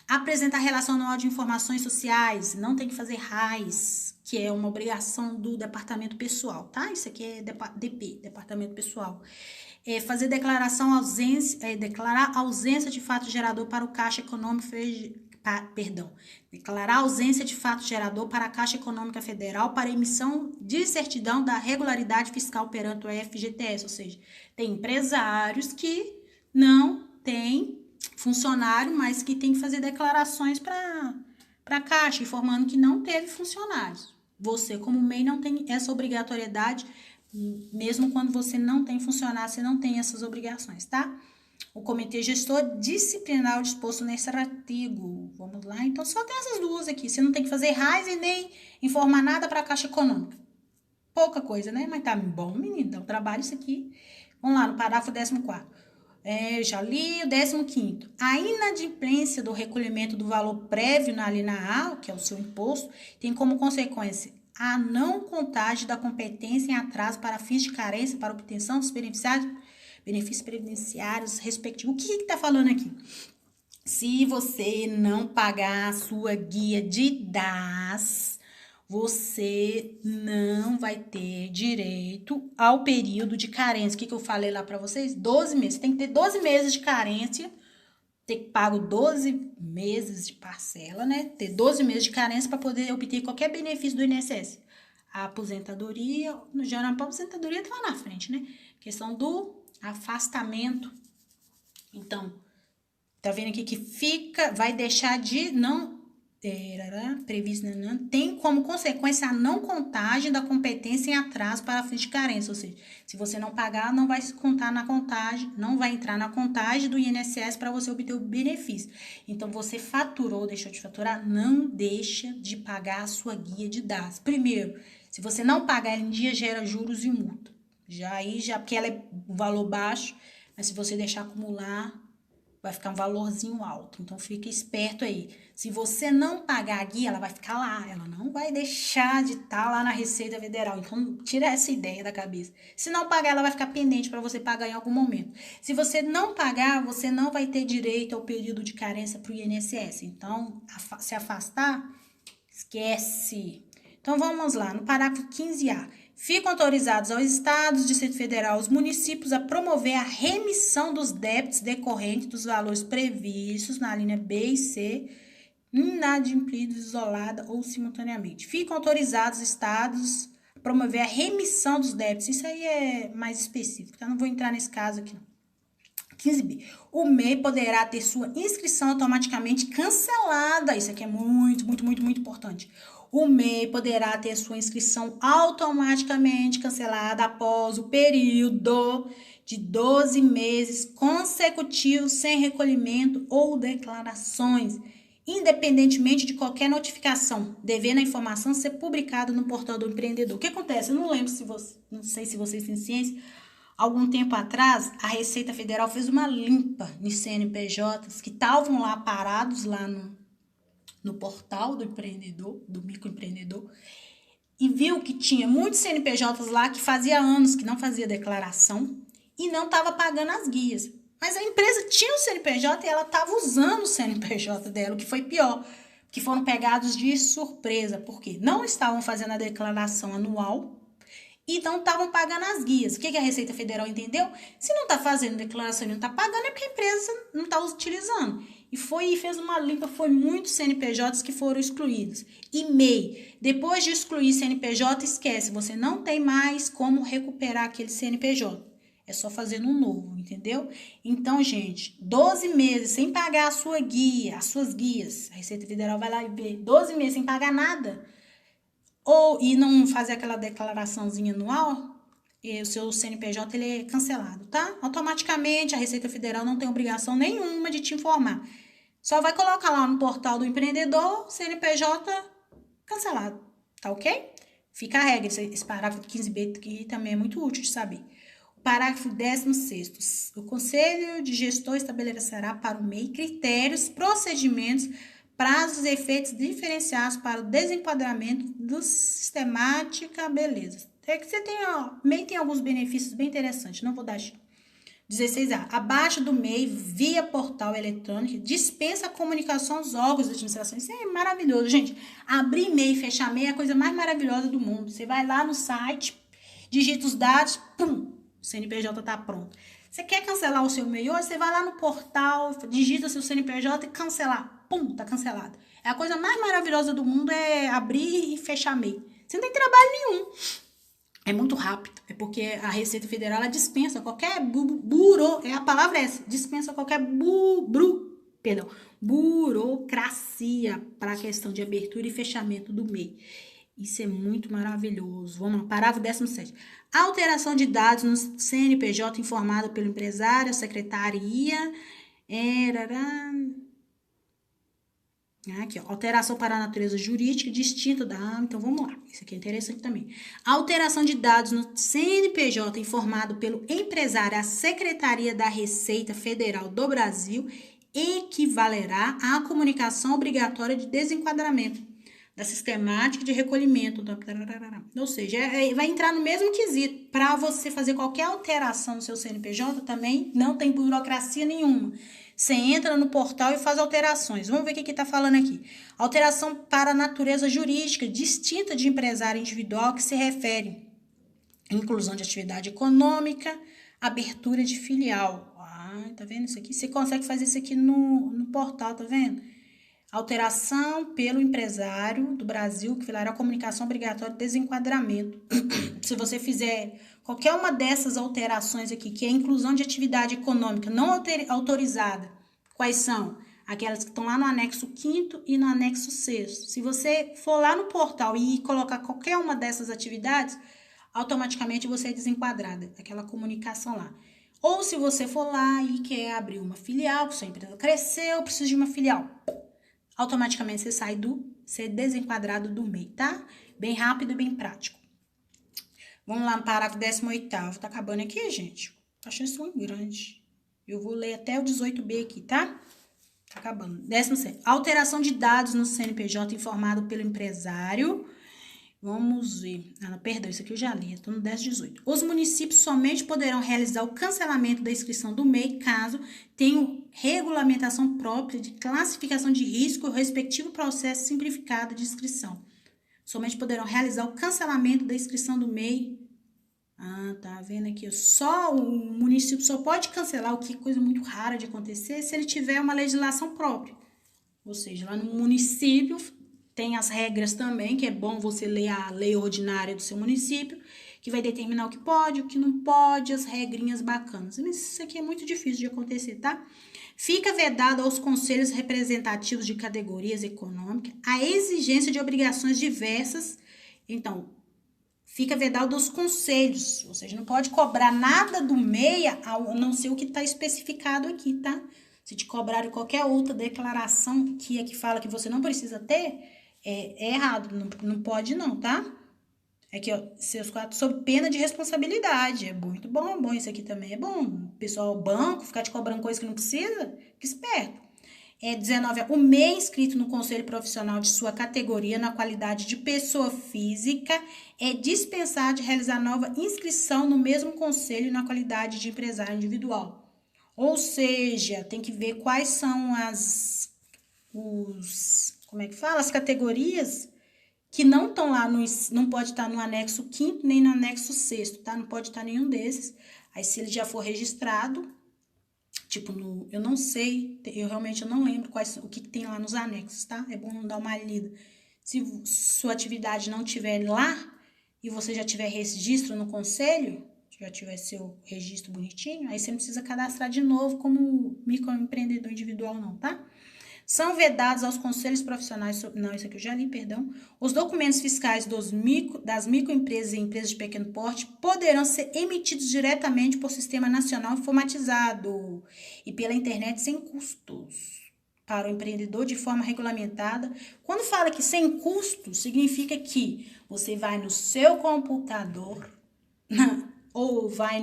Apresentar relação anual de informações sociais, não tem que fazer RAIS, que é uma obrigação do departamento pessoal, tá? Isso aqui é DP, departamento pessoal. Fazer declarar ausência de fato gerador para o Caixa Econômico declarar ausência de fato gerador para a Caixa Econômica Federal para emissão de certidão da regularidade fiscal perante o FGTS, ou seja, tem empresários que não têm funcionário, mas que tem que fazer declarações para a Caixa, informando que não teve funcionários. Você, como MEI, não tem essa obrigatoriedade, mesmo quando você não tem funcionário, você não tem essas obrigações, tá? O comitê gestor disciplinar o disposto nesse artigo. Vamos lá, então só tem essas duas aqui. Você não tem que fazer RAIS e nem informar nada para a Caixa Econômica. Pouca coisa, né? Mas tá bom, menino, dá um trabalho isso aqui. Vamos lá, no parágrafo 14º. Já li o 15º. A inadimplência do recolhimento do valor prévio na linha A, que é o seu imposto, tem como consequência a não contagem da competência em atraso para fins de carência para obtenção dos benefícios previdenciários respectivos. O que está falando aqui? Se você não pagar a sua guia de DAS, você não vai ter direito ao período de carência. O que eu falei lá para vocês? 12 meses. Você tem que ter 12 meses de carência, ter pago 12 meses de parcela, né? Ter 12 meses de carência para poder obter qualquer benefício do INSS. A aposentadoria, no geral, a aposentadoria tá lá na frente, né? Questão do afastamento. Então, tá vendo aqui que vai deixar de não previsto, tem como consequência a não contagem da competência em atraso para fins de carência, ou seja, se você não pagar, não vai se contar na contagem, não vai entrar na contagem do INSS para você obter o benefício. Então, você faturou, deixou de faturar, não deixa de pagar a sua guia de DAS. Primeiro, se você não pagar em dia, gera juros e multa. Porque ela é um valor baixo, mas se você deixar acumular, vai ficar um valorzinho alto. Então, fica esperto aí. Se você não pagar a guia, ela vai ficar lá. Ela não vai deixar de estar lá na Receita Federal. Então, tira essa ideia da cabeça. Se não pagar, ela vai ficar pendente para você pagar em algum momento. Se você não pagar, você não vai ter direito ao período de carência para o INSS. Então, se afastar, esquece. Então, vamos lá. No parágrafo 15A. Ficam autorizados aos estados, Distrito Federal, aos municípios a promover a remissão dos débitos decorrentes dos valores previstos na linha B e C, inadimplidos, isolada ou simultaneamente. Ficam autorizados os estados a promover a remissão dos débitos. Isso aí é mais específico, tá? Não vou entrar nesse caso aqui, não. 15b. O MEI poderá ter sua inscrição automaticamente cancelada. Isso aqui é muito, muito, muito, muito importante. O MEI poderá ter sua inscrição automaticamente cancelada após o período de 12 meses consecutivos sem recolhimento ou declarações, independentemente de qualquer notificação, devendo a informação ser publicada no portal do empreendedor. O que acontece? Eu não lembro não sei se vocês têm ciência. Algum tempo atrás, a Receita Federal fez uma limpa nos CNPJs que estavam lá parados lá no portal do empreendedor, do microempreendedor, e viu que tinha muitos CNPJs lá que fazia anos que não fazia declaração e não estava pagando as guias. Mas a empresa tinha o CNPJ e ela estava usando o CNPJ dela, o que foi pior, que foram pegados de surpresa, porque não estavam fazendo a declaração anual e não estavam pagando as guias. O que a Receita Federal entendeu? Se não está fazendo declaração e não está pagando, é porque a empresa não está utilizando. E fez uma limpa, foi muitos CNPJs que foram excluídos. E MEI, depois de excluir CNPJ, esquece, você não tem mais como recuperar aquele CNPJ. É só fazer um novo, entendeu? Então, gente, 12 meses sem pagar a sua guia, as suas guias, a Receita Federal vai lá e vê, 12 meses sem pagar nada, e não fazer aquela declaraçãozinha anual, o seu CNPJ ele é cancelado, tá? Automaticamente a Receita Federal não tem obrigação nenhuma de te informar. Só vai colocar lá no portal do empreendedor, CNPJ cancelado, tá ok? Fica a regra, esse parágrafo 15b que também é muito útil de saber. O parágrafo 16º. O Conselho de Gestor estabelecerá para o MEI critérios, procedimentos, prazos e efeitos diferenciados para o desenquadramento do sistemática, beleza. É que você tem, ó, MEI tem alguns benefícios bem interessantes, não vou dar 16A. Abaixo do MEI, via portal eletrônico, dispensa a comunicação aos órgãos da administração. Isso é maravilhoso, gente. Abrir MEI e fechar MEI é a coisa mais maravilhosa do mundo. Você vai lá no site, digita os dados, pum, o CNPJ tá pronto. Você quer cancelar o seu MEI hoje? Você vai lá no portal, digita seu CNPJ e cancelar. Pum, tá cancelado. É a coisa mais maravilhosa do mundo é abrir e fechar MEI. Você não tem trabalho nenhum. É muito rápido, é porque a Receita Federal ela dispensa qualquer a palavra é essa, dispensa qualquer burocracia para a questão de abertura e fechamento do MEI. Isso é muito maravilhoso. Vamos lá, parágrafo 17. Alteração de dados no CNPJ informado pelo empresário, secretaria. Aqui, ó, alteração para a natureza jurídica distinta da... Então, vamos lá. Isso aqui é interessante também. Alteração de dados no CNPJ informado pelo empresário à Secretaria da Receita Federal do Brasil equivalerá à comunicação obrigatória de desenquadramento da sistemática de recolhimento. Ou seja, vai entrar no mesmo quesito. Para você fazer qualquer alteração no seu CNPJ, também não tem burocracia nenhuma. Você entra no portal e faz alterações. Vamos ver o que está falando aqui. Alteração para a natureza jurídica, distinta de empresário individual, que se refere à inclusão de atividade econômica, abertura de filial. Tá vendo isso aqui? Você consegue fazer isso aqui no portal, tá vendo? Alteração pelo empresário do Brasil, que filará a comunicação obrigatória de desenquadramento. Se você fizer qualquer uma dessas alterações aqui, que é a inclusão de atividade econômica não autorizada, quais são? Aquelas que estão lá no anexo 5º e no anexo 6º. Se você for lá no portal e colocar qualquer uma dessas atividades, automaticamente você é desenquadrada, aquela comunicação lá. Ou se você for lá e quer abrir uma filial, sua empresa cresceu, precisa de uma filial, automaticamente você sai ser desenquadrado do MEI, tá? Bem rápido e bem prático. Vamos lá no parágrafo 18º. Tá acabando aqui, gente? Tô achando isso muito grande. Eu vou ler até o 18B aqui, tá? Tá acabando. 17º. Alteração de dados no CNPJ informado pelo empresário. Vamos ver. Perdão, isso aqui eu já li. Estou no 10/18. Os municípios somente poderão realizar o cancelamento da inscrição do MEI caso tenham regulamentação própria de classificação de risco e o respectivo processo simplificado de inscrição. Somente poderão realizar o cancelamento da inscrição do MEI. Tá vendo aqui? Só o município só pode cancelar, o que é coisa muito rara de acontecer, se ele tiver uma legislação própria. Ou seja, lá no município tem as regras também, que é bom você ler a lei ordinária do seu município, que vai determinar o que pode, o que não pode, as regrinhas bacanas. Mas isso aqui é muito difícil de acontecer, tá? Fica vedado aos conselhos representativos de categorias econômicas a exigência de obrigações diversas. Então, fica vedado aos conselhos, ou seja, não pode cobrar nada do MEI, a não ser o que está especificado aqui, tá? Se te cobrarem qualquer outra declaração que fala que você não precisa ter, é errado, não pode não, tá? Aqui, ó, seus quatro, sob pena de responsabilidade. É muito bom, isso aqui também é bom. Pessoal, banco, ficar te cobrando coisa que não precisa, que esperto. 19, o MEI inscrito no conselho profissional de sua categoria na qualidade de pessoa física é dispensado de realizar nova inscrição no mesmo conselho na qualidade de empresário individual. Ou seja, tem que ver quais são as categorias que não estão lá, não pode estar no anexo 5º nem no anexo 6º, tá? Não pode estar nenhum desses. Aí, se ele já for registrado, tipo, eu não sei, eu realmente não lembro o que tem lá nos anexos, tá? É bom dar uma lida. Se sua atividade não tiver lá e você já tiver registro no conselho, já tiver seu registro bonitinho, aí você não precisa cadastrar de novo como microempreendedor individual não, tá? São vedados aos conselhos profissionais, não, isso aqui eu já li, perdão. Os documentos fiscais das microempresas e empresas de pequeno porte poderão ser emitidos diretamente por Sistema Nacional Informatizado e pela internet sem custos para o empreendedor de forma regulamentada. Quando fala que sem custo, significa que você vai no seu computador ou vai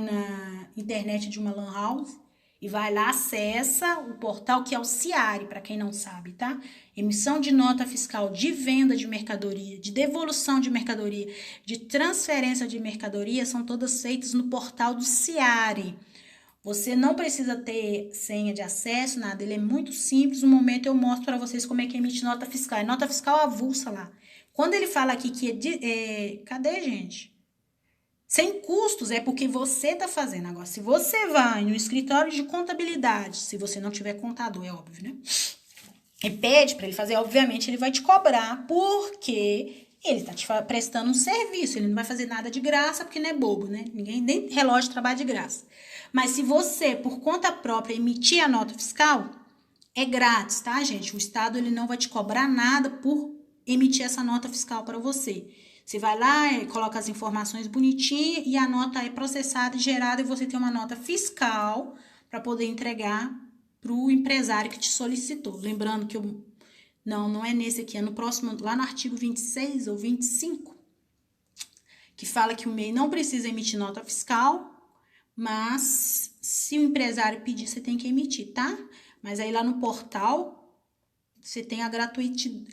internet de uma lan house e vai lá, acessa o portal que é o CIARE, para quem não sabe, tá? Emissão de nota fiscal de venda de mercadoria, de devolução de mercadoria, de transferência de mercadoria, são todas feitas no portal do CIARE. Você não precisa ter senha de acesso, nada, ele é muito simples. No momento eu mostro para vocês como é que emite nota fiscal. É nota fiscal avulsa lá. Quando ele fala aqui que cadê, gente? Sem custos, é porque você tá fazendo. Agora, se você vai no escritório de contabilidade, se você não tiver contador, é óbvio, né? E pede para ele fazer, obviamente, ele vai te cobrar, porque ele tá te prestando um serviço. Ele não vai fazer nada de graça, porque não é bobo, né? Ninguém, nem relógio trabalha de graça. Mas se você, por conta própria, emitir a nota fiscal, é grátis, tá, gente? O Estado, ele não vai te cobrar nada por emitir essa nota fiscal para você. Você vai lá, coloca as informações bonitinhas e a nota é processada e gerada e você tem uma nota fiscal para poder entregar para o empresário que te solicitou. Lembrando que não é nesse aqui, é no próximo, lá no artigo 26 ou 25, que fala que o MEI não precisa emitir nota fiscal, mas se o empresário pedir, você tem que emitir, tá? Mas aí lá no portal, você tem a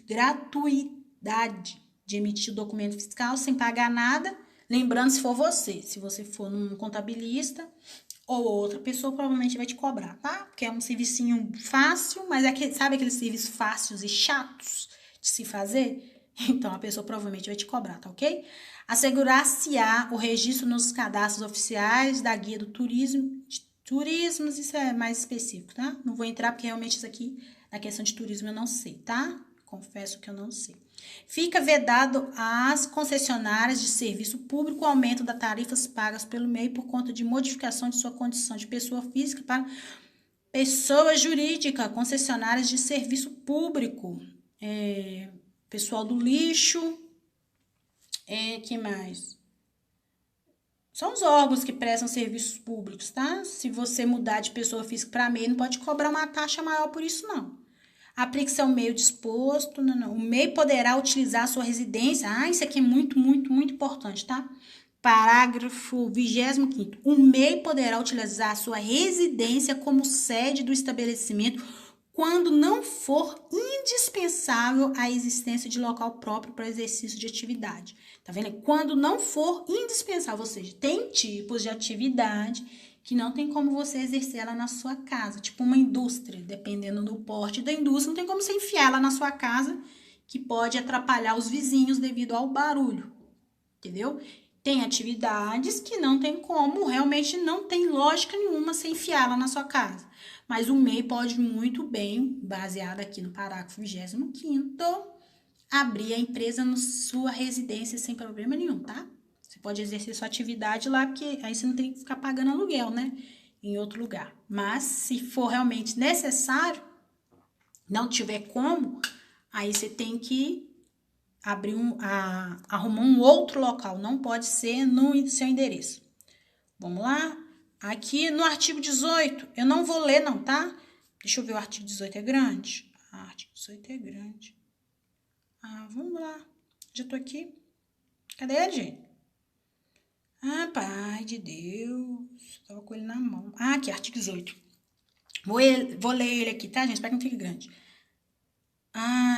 gratuidade de emitir o documento fiscal sem pagar nada. Lembrando, se for você, se você for num contabilista ou outra pessoa, provavelmente vai te cobrar, tá? Porque é um servicinho fácil, mas sabe aqueles serviços fáceis e chatos de se fazer? Então, a pessoa provavelmente vai te cobrar, tá ok? Assegurar-se-á o registro nos cadastros oficiais da guia do turismos, isso é mais específico, tá? Não vou entrar porque realmente isso aqui, na questão de turismo, eu não sei, tá? Confesso que eu não sei. Fica vedado às concessionárias de serviço público o aumento das tarifas pagas pelo MEI por conta de modificação de sua condição de pessoa física para pessoa jurídica, concessionárias de serviço público, pessoal do lixo, que mais? São os órgãos que prestam serviços públicos, tá? Se você mudar de pessoa física para MEI, não pode cobrar uma taxa maior por isso, não. Aplique-se ao meio disposto. Não. O MEI poderá utilizar a sua residência. Isso aqui é muito, muito, muito importante, tá? Parágrafo 25º. O MEI poderá utilizar a sua residência como sede do estabelecimento quando não for indispensável a existência de local próprio para exercício de atividade. Tá vendo? Quando não for indispensável, ou seja, tem tipos de atividade que não tem como você exercer ela na sua casa, tipo uma indústria, dependendo do porte da indústria, não tem como você enfiar ela na sua casa, que pode atrapalhar os vizinhos devido ao barulho, entendeu? Tem atividades que não tem como, realmente não tem lógica nenhuma você enfiar ela na sua casa, mas o MEI pode muito bem, baseado aqui no parágrafo 25º, abrir a empresa na sua residência sem problema nenhum, tá? Você pode exercer sua atividade lá, porque aí você não tem que ficar pagando aluguel, né? Em outro lugar. Mas, se for realmente necessário, não tiver como, aí você tem que abrir arrumar um outro local. Não pode ser no seu endereço. Vamos lá? Aqui no artigo 18, eu não vou ler não, tá? Deixa eu ver, o artigo 18 é grande? Artigo 18 é grande. Vamos lá. Já tô aqui. Cadê ele, gente? Pai de Deus. Tava com ele na mão. Aqui, artigo 18. Vou ler ele aqui, tá, gente? Espero que não fique grande.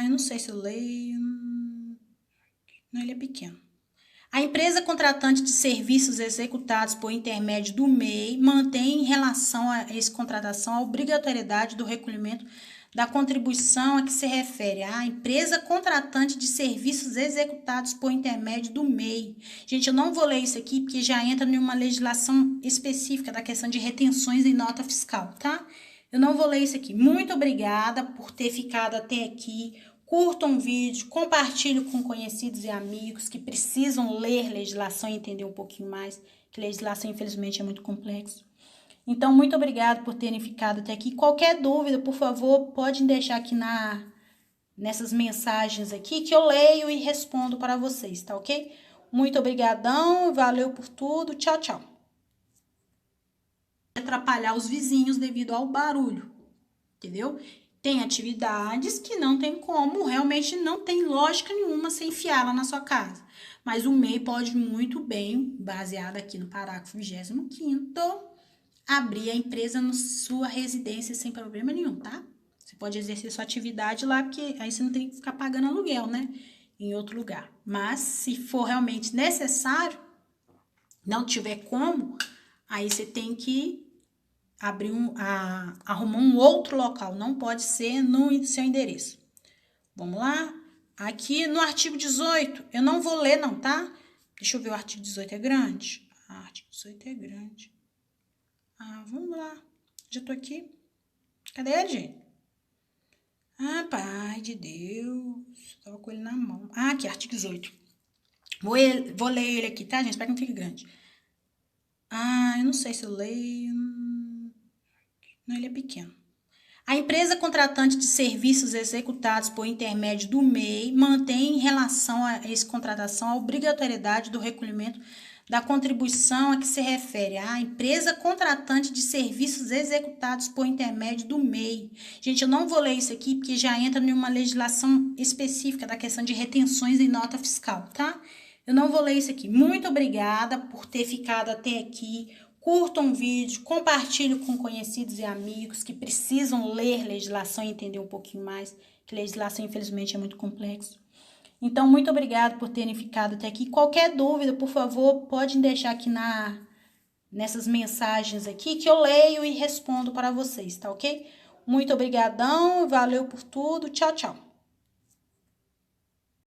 Eu não sei se eu leio. Não, ele é pequeno. A empresa contratante de serviços executados por intermédio do MEI mantém em relação a essa contratação a obrigatoriedade do recolhimento da contribuição a que se refere a empresa contratante de serviços executados por intermédio do MEI. Gente, eu não vou ler isso aqui porque já entra em uma legislação específica da questão de retenções em nota fiscal, tá? Eu não vou ler isso aqui. Muito obrigada por ter ficado até aqui. Curta um vídeo, compartilhe com conhecidos e amigos que precisam ler legislação e entender um pouquinho mais, que legislação, infelizmente, é muito complexo. Então, muito obrigada por terem ficado até aqui. Qualquer dúvida, por favor, podem deixar aqui nessas mensagens aqui, que eu leio e respondo para vocês, tá ok? Muito obrigadão, valeu por tudo, tchau, tchau. Atrapalhar os vizinhos devido ao barulho, entendeu? Tem atividades que não tem como, realmente não tem lógica nenhuma você enfiá-la na sua casa. Mas o MEI pode muito bem, baseado aqui no parágrafo 25º, abrir a empresa na sua residência sem problema nenhum, tá? Você pode exercer sua atividade lá, porque aí você não tem que ficar pagando aluguel, né? Em outro lugar. Mas, se for realmente necessário, não tiver como, aí você tem que arrumar um outro local. Não pode ser no seu endereço. Vamos lá? Aqui no artigo 18, eu não vou ler não, tá? Deixa eu ver, o artigo 18 é grande? Artigo 18 é grande. Vamos lá. Já tô aqui. Cadê ele, gente? Pai de Deus. Tava com ele na mão. Aqui, artigo 18. Vou ler ele aqui, tá, gente? Espero que não fique grande. Eu não sei se eu leio. Não, ele é pequeno. A empresa contratante de serviços executados por intermédio do MEI mantém em relação a essa contratação a obrigatoriedade do recolhimento da contribuição a que se refere a empresa contratante de serviços executados por intermédio do MEI. Gente, eu não vou ler isso aqui porque já entra em uma legislação específica da questão de retenções em nota fiscal, tá? Eu não vou ler isso aqui. Muito obrigada por ter ficado até aqui. Curta um vídeo, compartilhe com conhecidos e amigos que precisam ler legislação e entender um pouquinho mais, que legislação, infelizmente, é muito complexo. Então, muito obrigada por terem ficado até aqui. Qualquer dúvida, por favor, pode deixar aqui nessas mensagens aqui, que eu leio e respondo para vocês, tá ok? Muito obrigadão, valeu por tudo, tchau, tchau.